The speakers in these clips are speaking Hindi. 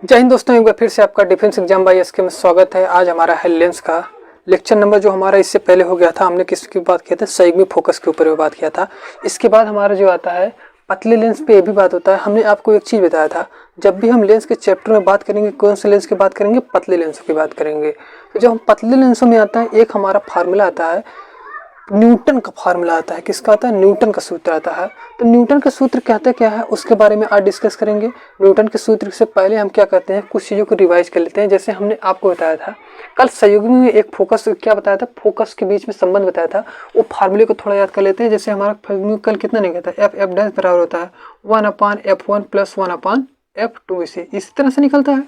जय हिंद दोस्तों, एक बार फिर से आपका डिफेंस एग्जाम बाय एसके में स्वागत है। आज हमारा है लेंस का लेक्चर नंबर जो हमारा इससे पहले हो गया था। हमने किसकी बात किया था? संयुग्मी फोकस के ऊपर बात किया था। इसके बाद हमारा जो आता है पतले लेंस पे ये भी बात होता है। हमने आपको एक चीज़ बताया था, जब भी हम लेंस के चैप्टर में बात करेंगे कौन से लेंस की बात करेंगे? पतले लेंसों की बात करेंगे। तो जब हम पतले लेंसों में आता है एक हमारा फार्मूला आता है, न्यूटन का फार्मूला आता है। किसका आता है? न्यूटन का सूत्र आता है। तो न्यूटन का सूत्र कहता क्या है उसके बारे में आज डिस्कस करेंगे। न्यूटन के सूत्र से पहले हम क्या करते हैं, कुछ चीज़ों को रिवाइज कर लेते हैं। जैसे हमने आपको बताया था कल संयुग्मी में एक फोकस क्या बताया था, फोकस के बीच में संबंध बताया था, वो फार्मूले को थोड़ा याद कर लेते हैं। जैसे हमारा फार्मूला कल कितना निकला था, एफ एफ डैश बराबर होता है 1/f1 + 1/f2 इसी तरह से निकलता है।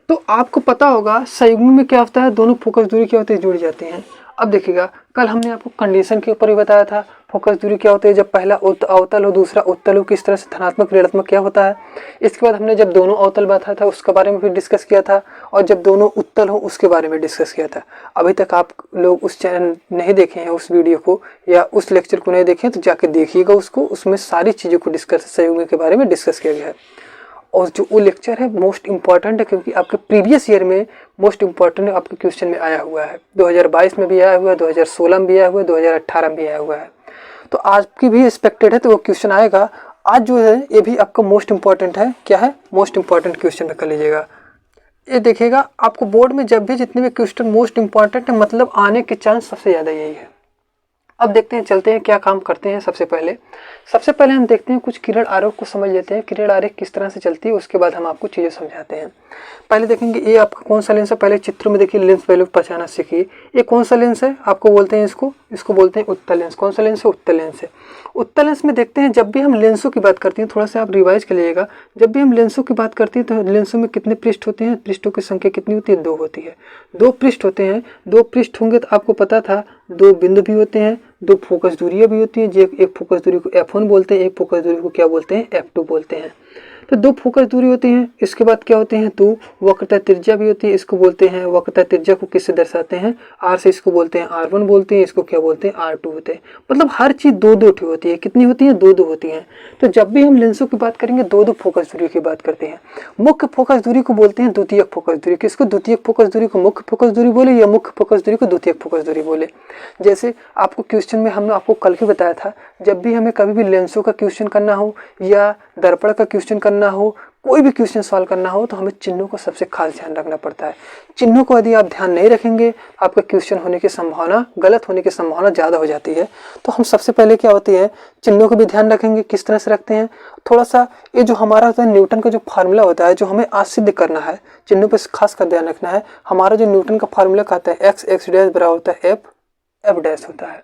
तो आपको पता होगा संयुग्मी में क्या होता है, दोनों फोकस दूरी क्या होती है, जुड़ जाती हैं। अब देखिएगा कल हमने आपको कंडीशन के ऊपर भी बताया था, फोकस दूरी क्या होती है जब पहला अवतल हो दूसरा उत्तल हो, किस तरह से धनात्मक ऋणात्मक क्या होता है। इसके बाद हमने जब दोनों अवतल बताया था उसके बारे में भी डिस्कस किया था, और जब दोनों उत्तल हो उसके बारे में डिस्कस किया था। अभी तक आप लोग उस चैनल नहीं देखे हैं उस वीडियो को या उस लेक्चर को नहीं देखे तो जाके देखिएगा उसको, उसमें सारी चीज़ों को डिस्कस संयुग्मी के बारे में डिस्कस किया गया है। और जो वो लेक्चर है मोस्ट इम्पॉर्टेंट है, क्योंकि आपके प्रीवियस ईयर में मोस्ट इम्पॉर्टेंट आपके क्वेश्चन में आया हुआ है। 2022 में भी आया हुआ है, 2016 में भी आया हुआ है, 2018 में भी आया हुआ है। तो आज की भी एक्सपेक्टेड है तो वो क्वेश्चन आएगा। आज जो है ये भी आपका मोस्ट इम्पॉर्टेंट है। क्या है? मोस्ट इम्पॉर्टेंट क्वेश्चन में कर लीजिएगा। ये देखिएगा आपको बोर्ड में जब भी जितने भी क्वेश्चन मोस्ट इम्पॉर्टेंट है मतलब आने के चांस सबसे ज़्यादा यही है। अब देखते हैं, चलते हैं क्या काम करते हैं। सबसे पहले हम देखते हैं कुछ किरण आरेख को समझ लेते हैं, किरण आरेख किस तरह से चलती है, उसके बाद हम आपको चीज़ें समझाते हैं। पहले देखेंगे ये आपका कौन सा लेंस है। पहले चित्र में देखिए लेंस वैल्यू पहचानना सीखिए। ये कौन सा लेंस है? आपको बोलते हैं इसको बोलते हैं उत्तल लेंस। कौन सा लेंस है? उत्तल लेंस है। उत्तल लेंस में देखते हैं जब भी हम लेंसों की बात करते हैं, थोड़ा सा आप रिवाइज कर लीजिएगा। जब भी हम लेंसों की बात करते हैं तो लेंसों में कितने पृष्ठ होते हैं? पृष्ठों की संख्या कितनी होती है? 2 होती है। 2 पृष्ठ होते हैं। 2 पृष्ठ होंगे तो आपको पता था 2 बिंदु भी होते हैं, 2 फोकस दूरियां भी होती हैं। एक फोकस दूरी को f1 बोलते हैं, एक फोकस दूरी को क्या बोलते हैं? f2 बोलते हैं। तो 2 फोकस दूरी होती हैं। इसके बाद क्या होते हैं? 2 वक्रता त्रिज्या भी होती है। इसको बोलते हैं वक्रता त्रिज्या को किससे दर्शाते हैं? r से। इसको बोलते हैं r1 बोलते हैं, इसको क्या बोलते हैं? r2 होते हैं। मतलब हर चीज़ 2-2 होती है। कितनी होती है? 2-2 होती हैं। तो जब भी हम लेंसों की बात करेंगे 2-2 फोकस दूरी की बात करते हैं। मुख्य फोकस दूरी को बोलते हैं द्वितीयक फोकस दूरी। किसको? द्वितीयक फोकस दूरी को मुख्य फोकस दूरी बोले या मुख्य फोकस दूरी को द्वितीयक फोकस दूरी बोले। जैसे आपको क्वेश्चन में हमने आपको कल ही बताया था, जब भी हमें कभी भी लेंसों का क्वेश्चन करना हो या दर्पण का क्वेश्चन करना हो, कोई भी क्वेश्चन सॉल्व करना हो तो हमें चिन्हों को सबसे खास ध्यान रखना पड़ता है। चिन्हों को यदि आप ध्यान नहीं रखेंगे आपका क्वेश्चन होने की संभावना, गलत होने की संभावना ज़्यादा हो जाती है। तो हम सबसे पहले क्या होती है, चिन्हों को भी ध्यान रखेंगे। किस तरह से रखते हैं? थोड़ा सा ये जो हमारा होता है न्यूटन का जो फार्मूला होता है, जो हमें आज सिद्ध करना है, चिन्हों पर खास कर ध्यान रखना है। हमारा जो न्यूटन का फार्मूला कहता है x डैश बराबर होता है f डैश होता है।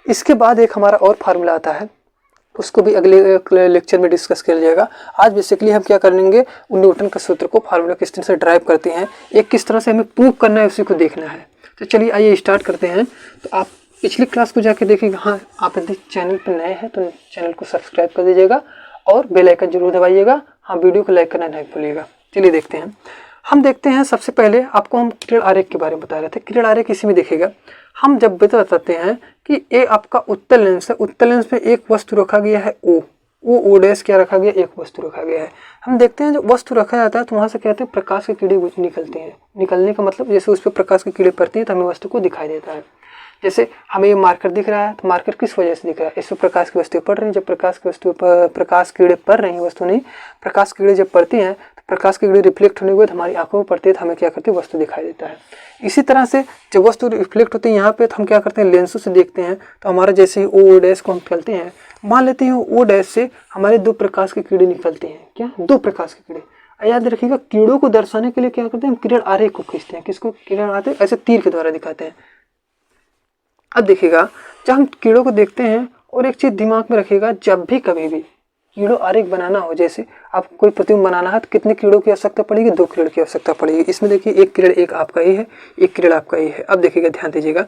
इसके बाद एक हमारा और फार्मूला आता है, उसको भी अगले लेक्चर में डिस्कस किया जाएगा। आज बेसिकली हम क्या करेंगे, न्यूटन का सूत्र को फार्मूला किस तरह से ड्राइव करते हैं, एक किस तरह से हमें प्रूव करना है उसी को देखना है। तो चलिए आइए स्टार्ट करते हैं। तो आप पिछली क्लास को जाके देखिएगा। हाँ, आप यदि चैनल पर नए हैं तो चैनल को सब्सक्राइब कर दीजिएगा और बेल आइकन जरूर दबाइएगा। हाँ, वीडियो को लाइक करना नहीं भूलिएगा। चलिए देखते हैं। हम देखते हैं सबसे पहले आपको हम किरण आरेख के बारे में बता रहे थे। किरण आरेख इसी में देखिएगा। हम जब बताते हैं कि ये आपका उत्तल लेंस है, उत्तल लेंस में एक वस्तु रखा गया है ओ डैश क्या रखा गया? एक वस्तु रखा गया है। हम देखते हैं जो वस्तु रखा जाता है तो वहाँ से कहते हैं प्रकाश के कीड़े निकलते हैं। निकलने का मतलब जैसे उस पर प्रकाश के कीड़े पड़ते हैं तो हमें वस्तु को दिखाई देता है। जैसे हमें ये मार्कर दिख रहा है तो मार्कर किस वजह से दिख रहा है? इस पर प्रकाश की वस्तु पड़ रही है। जब प्रकाश की वस्तु पर प्रकाश कीड़े पड़ रही हैं, वस्तु नहीं, प्रकाश कीड़े जब पड़ती हैं तो प्रकाश की कीड़े रिफ्लेक्ट होने के बाद हमारी आंखों में पड़ती है तो हमें क्या करती है? वस्तु दिखाई देता है। इसी तरह से जब वस्तु रिफ्लेक्ट होती है यहाँ पे तो हम क्या करते हैं? लेंसों से देखते हैं। तो हमारा जैसे ओ डैश को हम निकलते हैं, मान लेते हैं ओ डैश से हमारे 2 प्रकाश के कीड़े निकलते हैं। क्या? 2 प्रकाश के कीड़े। याद रखिएगा कीड़ों को दर्शाने के लिए क्या करते हैं? हम किरण आरेख को खींचते हैं। किसको? किरण आरेख ऐसे तीर के द्वारा दिखाते हैं। अब देखिएगा जब हम कीड़ों को देखते हैं, और एक चीज़ दिमाग में रखिएगा, जब भी कभी भी कीड़ों आरेख बनाना हो, जैसे आपको कोई प्रतिबिंब बनाना है तो कितने कीड़ों की आवश्यकता पड़ेगी? 2 किरण की आवश्यकता पड़ेगी। इसमें देखिए एक किरण एक आपका ये है, एक किरण आपका ये है। अब देखिएगा, ध्यान दीजिएगा।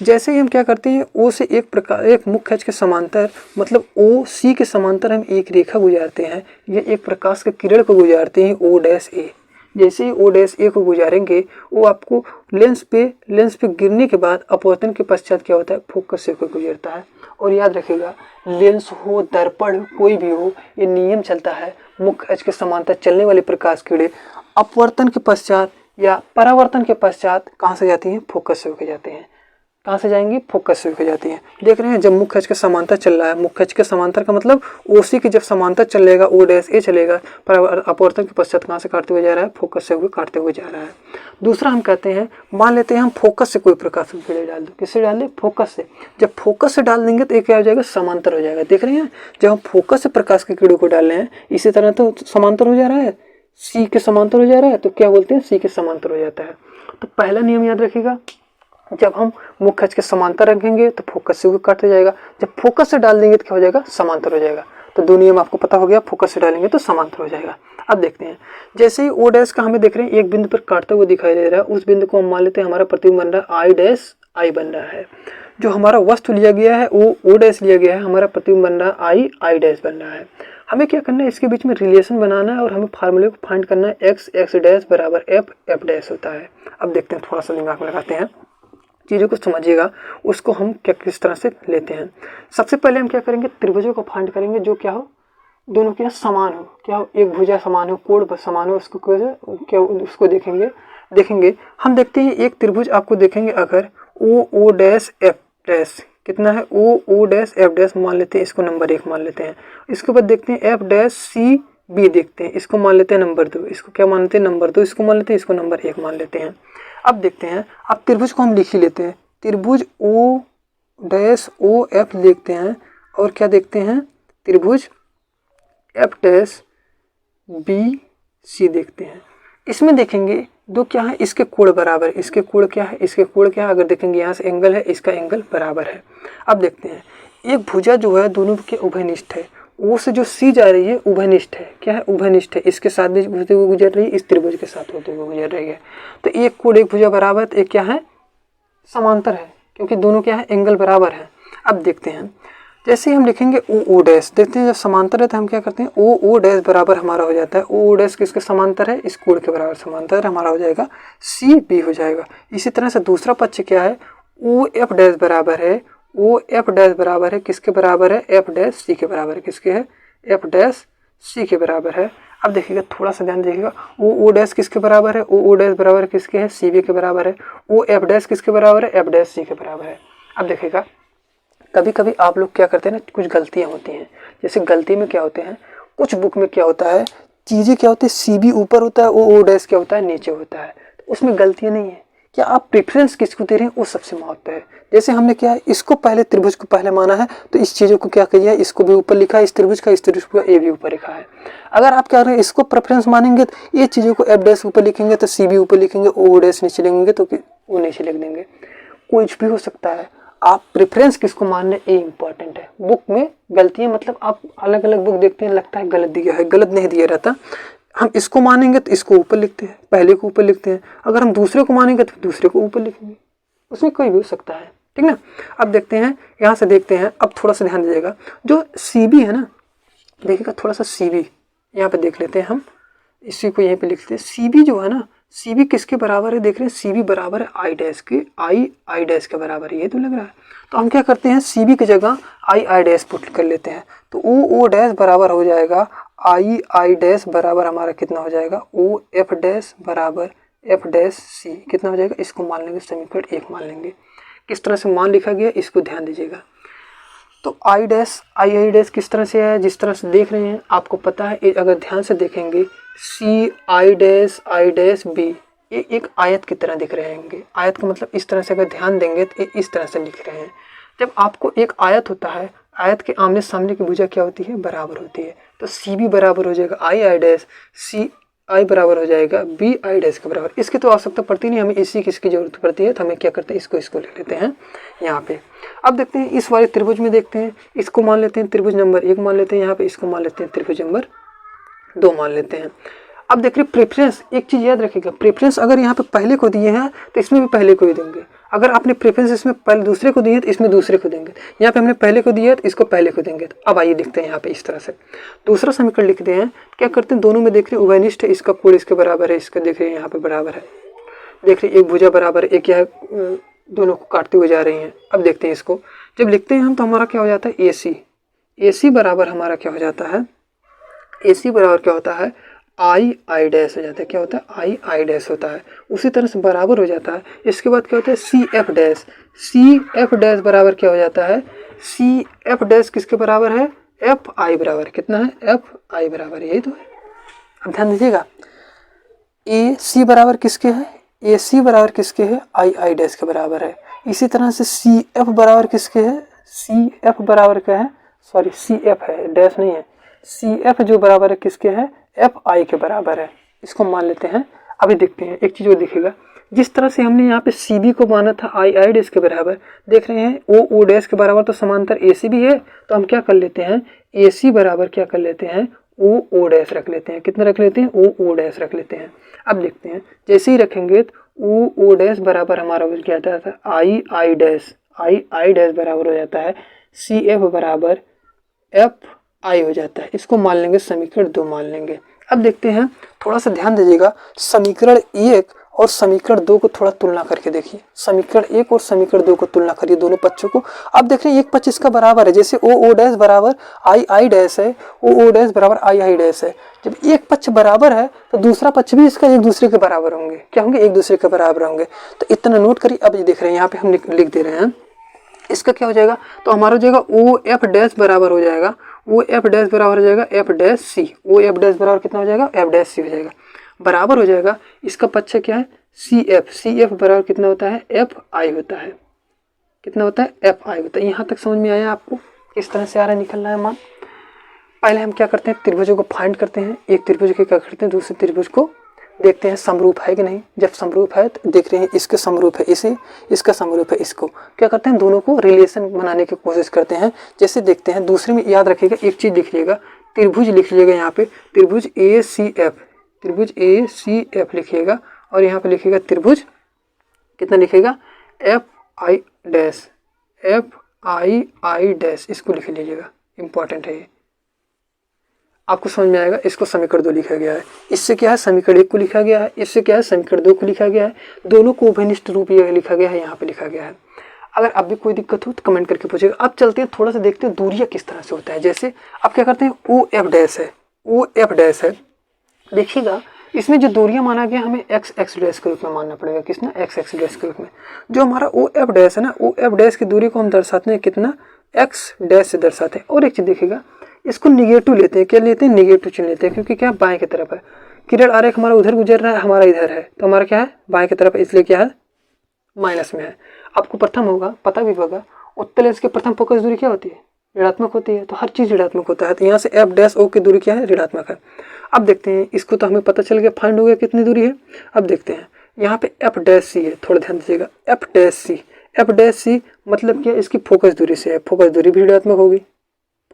जैसे ही हम क्या करते हैं, ओ से एक मुख्य अक्ष के समांतर, मतलब ओ सी के समांतर हम एक रेखा गुजारते हैं, ये एक प्रकाश के किरण को गुजारते हैं ओ डैश ए। जैसे ही ओ डैश ए को गुजारेंगे वो आपको लेंस पे गिरने के बाद अपवर्तन के पश्चात क्या होता है, फोकस से होकर गुजरता है। और याद रखिएगा, लेंस हो, दर्पण कोई भी हो, ये नियम चलता है मुख्य अक्ष के समांतर चलने वाले प्रकाश किरणें अपवर्तन के पश्चात या परावर्तन के पश्चात कहाँ से जाती हैं, फोकस से होकर जाते हैं। कहाँ से जाएंगी, फोकस से होकर जाती हैं। देख रहे हैं, जब मुख्य अक्ष के समांतर चल रहा है, मुख्य अक्ष के समांतर का मतलब ओसी के जब समांतर चलेगा, ओ डैश ए चलेगा, पर अपवर्तन के पश्चात कहाँ से काटते हुए जा रहा है, फोकस से होकर काटते हुए जा रहा है। दूसरा हम कहते हैं, मान लेते हैं हम फोकस से कोई प्रकाश की किरण डाल दो, किससे डाल दें, फोकस से। जब फोकस से डाल देंगे तो ये क्या हो जाएगा, समांतर हो जाएगा। देख रहे हैं, जब हम फोकस से प्रकाश की किरणों को डाल रहे हैं, इसी तरह तो समांतर हो जा रहा है, सी के समांतर हो जा रहा है, तो क्या बोलते हैं, सी के समांतर हो जाता है। तो पहला नियम याद रखिएगा, जब हम मुख्य अक्ष के समांतर रखेंगे तो फोकस से भी काटते जाएगा, जब फोकस से डाल देंगे तो क्या हो जाएगा, समांतर हो जाएगा। तो दो नियम आपको पता हो गया, फोकस से डालेंगे तो समांतर हो जाएगा। अब देखते हैं, जैसे ही ओ डैश का हमें देख रहे हैं एक बिंदु पर काटते हुए दिखाई दे रहा है, उस बिंदु को हम मान लेते हैं हमारा प्रतिबिंब बन रहा है आई डैश आई बन रहा है। जो हमारा वस्तु लिया गया है वो ओ डैश लिया गया है, हमारा प्रतिबिंब बन रहा है आई आई डैश बन रहा है। हमें क्या करना है, इसके बीच में रिलेशन बनाना है और हमें फार्मूले को फाइंड करना है, एक्स एक्स डैश बराबर एफ एफ डैश होता है। अब देखते हैं, थोड़ा सा दिमाग में लगाते हैं, चीज़ों को समझिएगा, उसको हम क्या किस तरह से लेते हैं। सबसे पहले हम क्या करेंगे, त्रिभुजों को फाइंड करेंगे जो क्या हो, दोनों क्या समान हो, क्या हो, एक भुजा समान हो, कोण समान हो, उसको क्या उसको देखेंगे। हम देखते हैं एक त्रिभुज आपको देखेंगे, अगर ओ डैश एफ डैश कितना है, ओ डैश एफ डैश मान लेते हैं, इसको नंबर 1 मान लेते हैं। इसके बाद देखते हैं एफ डैश सी बी देखते हैं, इसको मान लेते हैं नंबर 2, इसको क्या मानते हैं, नंबर 2, इसको मान लेते हैं, इसको नंबर 1 मान लेते हैं। अब देखते हैं, अब त्रिभुज को हम लिख ही लेते हैं, त्रिभुज ओ डैश ओ एफ देखते हैं, और क्या देखते हैं, त्रिभुज एफ डैश बी सी देखते हैं। इसमें देखेंगे दो क्या है, इसके कोण बराबर, इसके कोण क्या है, इसके कोण क्या है, अगर देखेंगे यहाँ से एंगल है, इसका एंगल बराबर है। अब देखते हैं, एक भुजा जो है दोनों के उभयनिष्ठ है, ओ से जो सी जा रही है उभयनिष्ठ है, क्या है, उभयनिष्ठ है, इसके साथ भी होते हुए गुजर रही है, इस त्रिभुज के साथ होते हुए गुजर रही है। तो एक कोण एक भुजा बराबर, तो एक क्या है, समांतर है, क्योंकि दोनों क्या है, एंगल बराबर है। अब देखते हैं, जैसे ही हम लिखेंगे ओ डैश, देखते हैं जब समांतर है तो हम क्या करते हैं, ओ डैश बराबर हमारा हो जाता है, ओ डैश किसके समांतर है, इस कोण के बराबर समांतर हमारा हो जाएगा, सी बी हो जाएगा। इसी तरह से दूसरा पक्ष क्या है, ओ एफ डैश बराबर है, ओ एफ डैश बराबर है, किसके बराबर है, एफ डैश सी के बराबर है, किसके है, एफ डैश सी के बराबर है। अब देखिएगा, थोड़ा सा ध्यान देखिएगा, ओ डैश किसके बराबर है, ओ डैश बराबर किसके है, सी बी के बराबर है, ओ एफ डैश किसके बराबर है, एफ डैश सी के बराबर है। अब देखिएगा, कभी कभी आप लोग क्या करते हैं ना, कुछ गलतियां होती हैं। जैसे गलती में क्या होते हैं, कुछ बुक में क्या होता है, चीज़ें क्या होती है, सी बी ऊपर होता है, ओ डैश क्या होता है, नीचे होता है, तो उसमें गलतियां नहीं है। क्या आप प्रेफरेंस किसको दे रहे हैं, वो सबसे महत्व है। जैसे हमने क्या है, इसको पहले त्रिभुज को पहले माना है, तो इस चीज़ों को क्या किया है, इसको भी ऊपर लिखा है, इस त्रिभुज का ए भी ऊपर लिखा है। अगर आप क्या करें, इसको प्रेफरेंस मानेंगे तो ये चीज़ों को एफ डैश ऊपर लिखेंगे, तो सी बी ऊपर लिखेंगे, ओ डैश नीचे लिखेंगे तो वो नीचे लिख देंगे। कुछ भी हो सकता है, आप प्रेफरेंस किसको मान रहे, ये इंपॉर्टेंट है। बुक में गलतियां, मतलब आप अलग अलग बुक देखते हैं, लगता है गलत दिया है, गलत नहीं दिया रहता। हम इसको मानेंगे तो इसको ऊपर लिखते हैं, पहले को ऊपर लिखते हैं, अगर हम दूसरे को मानेंगे तो दूसरे को ऊपर लिखेंगे, उसमें कोई भी हो सकता है, ठीक ना। अब देखते हैं, यहाँ से देखते हैं, अब थोड़ा सा ध्यान दीजिएगा, जो सी बी है ना, देखिएगा थोड़ा सा सी बी यहाँ पे देख लेते हैं, हम इसी को यहीं पे लिखते हैं। सी बी जो है ना, सी बी किसके बराबर है, देख रहे हैं, सी बी बराबर है आई डैश के, आई डैश के बराबर है, ये तो लग रहा है। तो हम क्या करते हैं, सी बी की जगह आई डैश पुट कर लेते हैं, तो ओ डैश बराबर हो जाएगा आई डैश बराबर हमारा कितना हो जाएगा, ओ एफ डैश बराबर एफ डैश सी, कितना हो जाएगा, इसको मान लेंगे, समीकरण 1 मान लेंगे। किस तरह से मान लिखा गया, इसको ध्यान दीजिएगा। तो आई डैश किस तरह से है, जिस तरह से देख रहे हैं आपको पता है, अगर ध्यान से देखेंगे, सी आई डैश बी, ये एक आयत की तरह दिख रहे होंगे। आयत का मतलब इस तरह से अगर ध्यान देंगे तो ये इस तरह से लिख रहे हैं। जब आपको एक आयत होता है, आयत के आमने सामने की भुजा क्या होती है, बराबर होती है, तो सी बी बराबर हो जाएगा आई डैश, सी आई बराबर हो जाएगा बी आई डैश के बराबर। इसकी तो आवश्यकता पड़ती नहीं, हमें इसी किसकी जरूरत पड़ती है, तो हमें क्या करते हैं, इसको लिख लेते हैं यहाँ पे। अब देखते हैं इस वाले त्रिभुज में, देखते हैं इसको मान लेते हैं त्रिभुज नंबर 1 मान लेते हैं, यहाँ पे इसको मान लेते हैं त्रिभुज नंबर 2 मान लेते हैं। अब देख रहे प्रेफरेंस, एक चीज़ याद रखिएगा, प्रेफरेंस अगर यहाँ पे पहले को दिए हैं तो इसमें भी पहले को ही देंगे। अगर आपने प्रेफरेंस इसमें पहले दूसरे को दिए हैं तो इसमें दूसरे को देंगे। यहाँ पे हमने पहले को दिया है तो इसको पहले को देंगे। तो अब आइए देखते हैं यहाँ पे इस तरह से दूसरा समीकरण लिखते हैं। क्या करते हैं, दोनों में देख रहे हैं उभयनिष्ठ है, इसका कोण इसके बराबर है, इसका देख रहे हैं यहाँ पे बराबर है, देख रहे हैं एक भुजा बराबर है, एक यह दोनों को काटते हुए जा रही हैं। अब देखते हैं इसको जब लिखते हैं हम तो हमारा क्या हो जाता है AC बराबर हमारा क्या हो जाता है, AC बराबर क्या होता है I डैश हो जाता है। क्या होता है I डैश होता है। उसी तरह से बराबर हो जाता है। इसके बाद क्या होता है CF डैश बराबर क्या हो जाता है, CF डैश किसके बराबर है, FI बराबर कितना है, FI बराबर यही तो है। अब ध्यान दीजिएगा AC बराबर किसके है, AC बराबर किसके है, I डैश के बराबर है। इसी तरह से CF बराबर किसके है, CF बराबर क्या है, सॉरी CF है डैश नहीं है, CF जो बराबर है किसके है, FI के बराबर है। इसको मान लेते हैं। अभी देखते हैं एक चीज़ और दिखेगा, जिस तरह से हमने यहाँ पे CB को माना था I डैश के बराबर, देख रहे हैं O डैश के बराबर तो समांतर AC भी है, तो हम क्या कर लेते हैं AC बराबर क्या कर लेते हैं O डैश रख लेते हैं। कितना रख लेते हैं, O डैश रख लेते हैं। अब देखते हैं जैसे ही रखेंगे तो O डैश बराबर हमारा हो जाता था I डैश बराबर हो जाता है CF बराबर FI हो जाता है। इसको मान लेंगे, समीकरण 2 मान लेंगे। अब देखते हैं, थोड़ा सा ध्यान दीजिएगा, समीकरण 1 और समीकरण 2 को थोड़ा तुलना करके देखिए। समीकरण 1 और समीकरण 2 को तुलना करिए दोनों पक्षों को। अब देख रहे हैं एक पक्ष इसका बराबर है, जैसे O डैश बराबर I डैश है, O डैश बराबर I डैश है। जब एक पक्ष बराबर है तो दूसरा पक्ष भी इसका एक दूसरे के बराबर होंगे। क्या होंगे, एक दूसरे के बराबर होंगे। तो इतना नोट करिए। अब ये देख रहे हैं यहाँ पे हम लिख दे रहे हैं, इसका क्या हो जाएगा, तो हमारा हो जाएगा OF डैश बराबर हो जाएगा, OF डैश बराबर हो जाएगा F dash C। OF dash बराबर कितना हो जाएगा, F डैश C हो जाएगा। बराबर हो जाएगा, इसका पक्ष क्या है CF बराबर कितना होता है, FI होता है। कितना होता है, FI होता है। यहाँ तक समझ में आया आपको किस तरह से आ रहा है, निकल रहा है मान। पहले हम क्या करते हैं, त्रिभुजों को फाइंड करते हैं। एक त्रिभुज के क्या करते हैं, दूसरे त्रिभुज को देखते हैं समरूप है कि नहीं। जब समरूप है तो देख रहे हैं इसके समरूप है इसे, इसका समरूप है इसको, क्या करते हैं दोनों को रिलेशन बनाने की कोशिश करते हैं। जैसे देखते हैं दूसरे में, याद रखिएगा एक चीज़ लिख लीजिएगा, त्रिभुज लिख लीजिएगा यहाँ पे, त्रिभुज ACF लिखिएगा, और यहाँ पे लिखिएगा त्रिभुज कितना लिखिएगा FI डैश, इसको लिख लीजिएगा, इंपॉर्टेंट है ये, आपको समझ में आएगा। इसको समीकरण 2 लिखा गया है, इससे क्या है समीकरण 1 को लिखा गया है, इससे क्या है समीकरण 2 को लिखा गया है। दोनों को उभयनिष्ठ रूप ये लिखा गया है, यहाँ पे लिखा गया है। अगर अब भी कोई दिक्कत हो तो कमेंट करके पूछेगा। अब चलते हैं थोड़ा सा देखते हैं दूरियां किस तरह से होता है। जैसे अब क्या करते हैं OF डैश है, देखिएगा इसमें जो दूरियां माना गया हमें x डैश के रूप में मानना पड़ेगा। किसना, x डैश के रूप में। जो हमारा OF डैश है ना, OF डैश की दूरी को हम दर्शाते हैं कितना, x डैश से दर्शाते हैं। और एक चीज देखिएगा, इसको निगेटिव लेते हैं। क्या लेते हैं, निगेटिव चिन्ह लेते हैं, क्योंकि क्या बाएं की तरफ है। किरण आरेख हमारा उधर गुजर रहा है, हमारा इधर है, तो हमारा क्या है बाएं की तरफ है, इसलिए क्या है माइनस में है। आपको प्रथम होगा, पता भी होगा, उत्तल लेंस की प्रथम फोकस दूरी क्या होती है, ऋणात्मक होती है। तो हर चीज ऋणात्मक होता है, तो यहाँ से F डैश O की दूरी क्या है, ऋणात्मक है। अब देखते हैं, इसको तो हमें पता चल गया, फाइंड हो गया कितनी दूरी है। अब देखते हैं यहाँ पे F डैश C है, थोड़ा ध्यान दीजिएगा, F डैश C मतलब क्या, इसकी फोकस दूरी से है। फोकस दूरी भी ऋणात्मक होगी।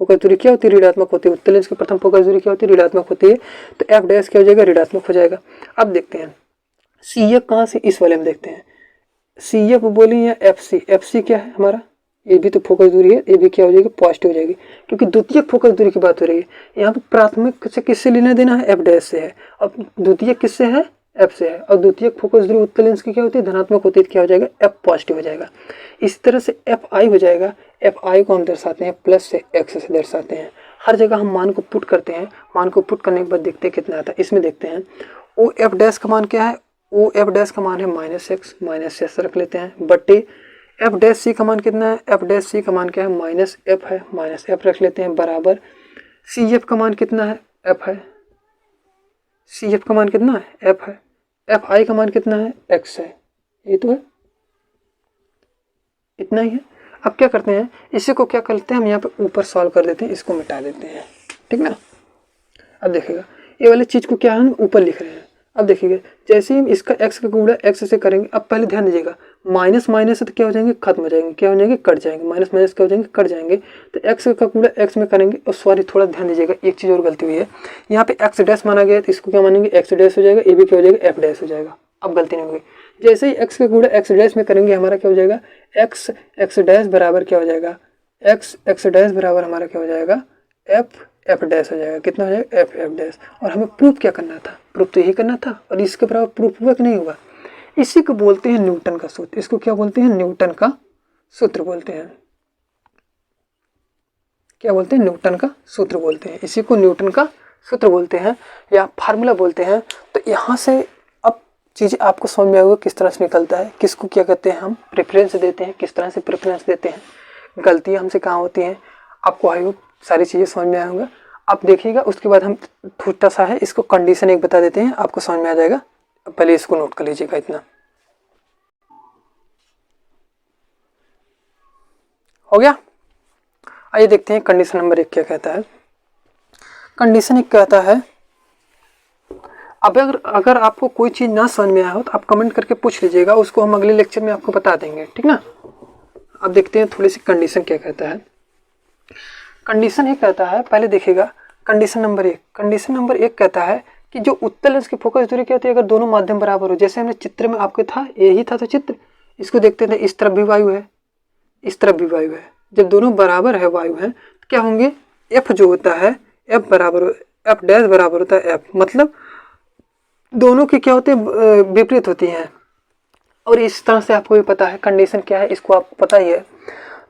फोकस दूरी क्या होती है, ऋणात्मक होती है। उत्तल लेंस की प्रथम फोकस दूरी क्या होती है, ऋणात्मक होती है। तो F डैश क्या हो जाएगा, ऋणात्मक हो जाएगा। अब देखते हैं CF कहाँ से, इस वाले में देखते हैं CF बोली या FC क्या है हमारा, ये भी तो फोकस दूरी है, ये भी क्या हो जाएगी, पॉजिटिव हो जाएगी, क्योंकि द्वितीयक फोकस दूरी की बात हो रही है। यहाँ पे प्राथमिक से किससे लेना देना है, F डैश से है, और द्वितीयक किससे है, F से है। और द्वितीयक फोकस दूरी उत्तल लेंस की क्या होती है, धनात्मक होती है, क्या हो जाएगा, F पॉजिटिव हो जाएगा। इसी तरह से FI हो जाएगा। FI को हम दर्शाते हैं प्लस से, x से दर्शाते हैं। हर जगह हम मान को पुट करते हैं, मान को पुट करने के बाद देखते हैं कितना आता है। इसमें देखते हैं OF डैश का मान क्या है, OF डैश का मान है -x रख लेते हैं, बटे F डैश C का मान कितना है, F डैश C का मान क्या है, -f है, -f रख लेते हैं, बराबर CF का मान कितना है, F है, CF का मान कितना है, F है, FI का मान कितना है, x है। ये तो है, इतना ही है। अब क्या करते हैं, इसी को क्या करते हैं हम यहाँ पे ऊपर सॉल्व कर देते हैं, इसको मिटा देते हैं, ठीक ना। अब देखिएगा ये वाली चीज़ को क्या हम ऊपर लिख रहे हैं। अब देखिएगा जैसे ही इसका x का गुणा x से करेंगे, अब पहले ध्यान दीजिएगा माइनस माइनस से तो क्या हो जाएंगे, खत्म हो जाएंगे, क्या हो जाएंगे, कट जाएंगे, माइनस माइनस क्या हो जाएंगे, कट जाएंगे। तो एक्स का कूड़ा एक्स में करेंगे। और सॉरी थोड़ा ध्यान दीजिएगा, एक चीज़ और गलती हुई है, यहाँ पे एक्स डैश माना गया है तो इसको क्या मानेंगे, एक्स डैश हो जाएगा, ये भी क्या हो जाएगा, एफ डैश हो जाएगा। अब गलती नहीं होगी, जैसे ही एक्स का कूड़ा एक्स डैश में करेंगे हमारा क्या हो जाएगा, एक्स एक्स डैश बराबर क्या हो जाएगा, एक्स एक्स डैश बराबर हमारा क्या हो जाएगा, एफ एफ डैश हो जाएगा। कितना हो जाएगा, एफ एफ डैश। और हमें प्रूफ क्या करना था, प्रूफ तो यही करना था, और इसके बराबर प्रूफ हुआ कि नहीं हुआ। इसी को बोलते हैं न्यूटन का सूत्र। इसको क्या बोलते हैं, न्यूटन का सूत्र बोलते हैं। क्या बोलते हैं, न्यूटन का सूत्र बोलते हैं। इसी को न्यूटन का सूत्र बोलते हैं या फार्मूला बोलते हैं। तो यहाँ से अब चीज़ें आपको समझ में आएगा किस तरह से निकलता है, किसको क्या कहते हैं हम प्रेफरेंस देते हैं, किस तरह से प्रेफरेंस देते हैं, गलतियाँ हमसे कहाँ होती हैं। आपको आई होप सारी चीज़ें समझ में आएंगे। आप देखिएगा, उसके बाद हम छोटा सा है इसको कंडीशन एक बता देते हैं, आपको समझ में आ जाएगा। पहले इसको नोट कर लीजिएगा इतना। हो गया। आइए देखते हैं कंडीशन नंबर 1 क्या कहता है। कंडीशन 1 कहता है, अब अगर आपको कोई चीज़ ना समझ में आया हो तो आप कमेंट करके पूछ लीजिएगा, उसको हम अगले लेक्चर में आपको बता देंगे, ठीक ना। अब देखते हैं थोड़ी सी कंडीशन क्या कहता है। कंडीशन 1 कहता है, पहले देखिएगा कंडीशन नंबर 1। कंडीशन नंबर 1 कहता है कि जो उत्तल लेंस की फोकस दूरी क्या होती है, अगर दोनों माध्यम बराबर हो। जैसे हमने चित्र में आपके था, यही था तो चित्र, इसको देखते थे, इस तरफ भी वायु है, इस तरफ भी वायु है। जब दोनों बराबर है वायु है तो क्या होंगे, एफ जो होता है एफ बराबर, एफ डैश बराबर होता है एफ, मतलब दोनों की क्या होते हैं, विपरीत होती हैं। और इस तरह से आपको भी पता है कंडीशन क्या है, इसको आपको पता ही है।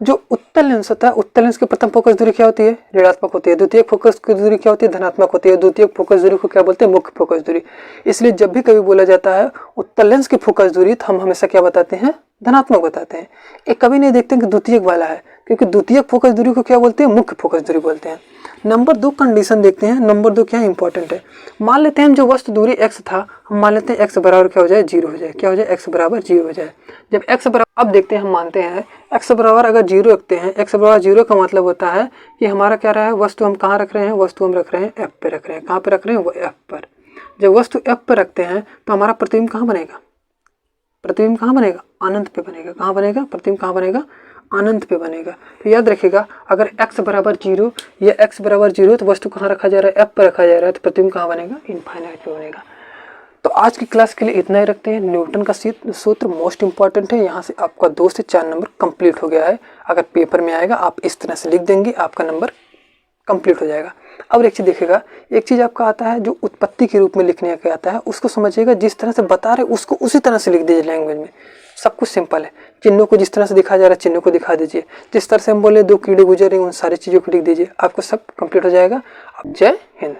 जो उत्तल लेंस होता है, उत्तल लेंस की प्रथम फोकस दूरी क्या होती है, ऋणात्मक होती है। द्वितीय फोकस की दूरी क्या होती है, धनात्मक होती है। द्वितीय फोकस दूरी को क्या बोलते हैं, मुख्य फोकस दूरी। इसलिए जब भी कभी बोला जाता है उत्तल लेंस की फोकस दूरी, तो हम हमेशा क्या बताते हैं, धनात्मक बताते हैं। एक कभी नहीं देखते कि द्वितीयक वाला है, क्योंकि द्वितीयक फोकस दूरी को क्या बोलते हैं, मुख्य फोकस दूरी बोलते हैं। नंबर 2 कंडीशन देखते हैं। नंबर 2 क्या इंपॉर्टेंट है, मान लेते हैं हम जो वस्तु दूरी x था, हम मान लेते हैं x बराबर क्या हो जाए, 0 हो जाए। क्या हो जाए, x बराबर 0 हो जाए। जब x बराबर, अब देखते हैं, हम मानते हैं x बराबर अगर 0 रखते हैं, x बराबर 0 का मतलब होता है कि हमारा क्या रहा है, वस्तु हम कहाँ रख रहे हैं, वस्तु हम रख रहे हैं f पे रख रहे हैं। कहाँ पे रख रहे हैं, वो f पर। जब वस्तु f पे रखते हैं तो हमारा प्रतिबिंब कहाँ बनेगा, प्रतिबिंब कहाँ बनेगा, अनंत पे बनेगा। कहाँ बनेगा, प्रतिबिंब कहाँ बनेगा, अनंत पे बनेगा। तो याद रखिएगा, अगर x बराबर 0 या x बराबर 0 तो वस्तु कहाँ रखा जा रहा है, f पर रखा जा रहा है, तो प्रतिबिंब कहाँ बनेगा, इनफाइनाइट पे बनेगा। तो आज की क्लास के लिए इतना ही रखते हैं। न्यूटन का सूत्र मोस्ट इंपॉर्टेंट है। यहाँ से आपका 2 से 4 नंबर कंप्लीट हो गया है। अगर पेपर में आएगा आप इस तरह से लिख देंगे, आपका नंबर कंप्लीट हो जाएगा। अब एक चीज़ देखिएगा, एक चीज़ आपका आता है जो उत्पत्ति के रूप में लिखने का आता है, उसको समझिएगा, जिस तरह से बता रहे उसको उसी तरह से लिख दीजिए। लैंग्वेज में सब कुछ सिंपल है। चिन्हों को जिस तरह से दिखाया जा रहा है चिन्हों को दिखा दीजिए। जिस तरह से हम बोले 2 कीड़े गुजर रहे हैं, उन सारी चीज़ों को लिख दीजिए, आपको सब कंप्लीट हो जाएगा। अब जय हिंद।